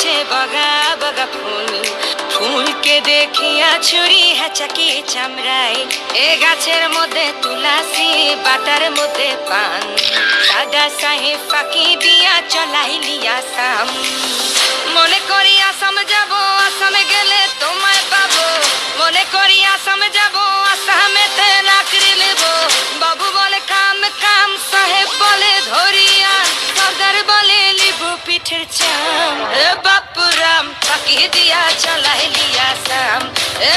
ফুটেছে বগা বগা ফুল, ফুলকে দেখিয়া ছুরি হেঁচাকি চামড়াই। এ গাছের মধ্যে তুলাসি, বাটার মধ্যে পান, দাদা সাহেব ফাঁকি দিয়া চলাইলি আসাম। মনে করি আসাম যাব, আসামে গেলে তোমায় পাবো। মনে করি আসাম যাব, আসামেতে লাকড়ি নেব। বাবু বলে কাম কাম, সাহেব বলে ধরিয়ান, সর্দার বলে লিবু পিঠের চাম। এ বাপুরাম ফাঁকি দিয়া চলাইলি আসাম। এ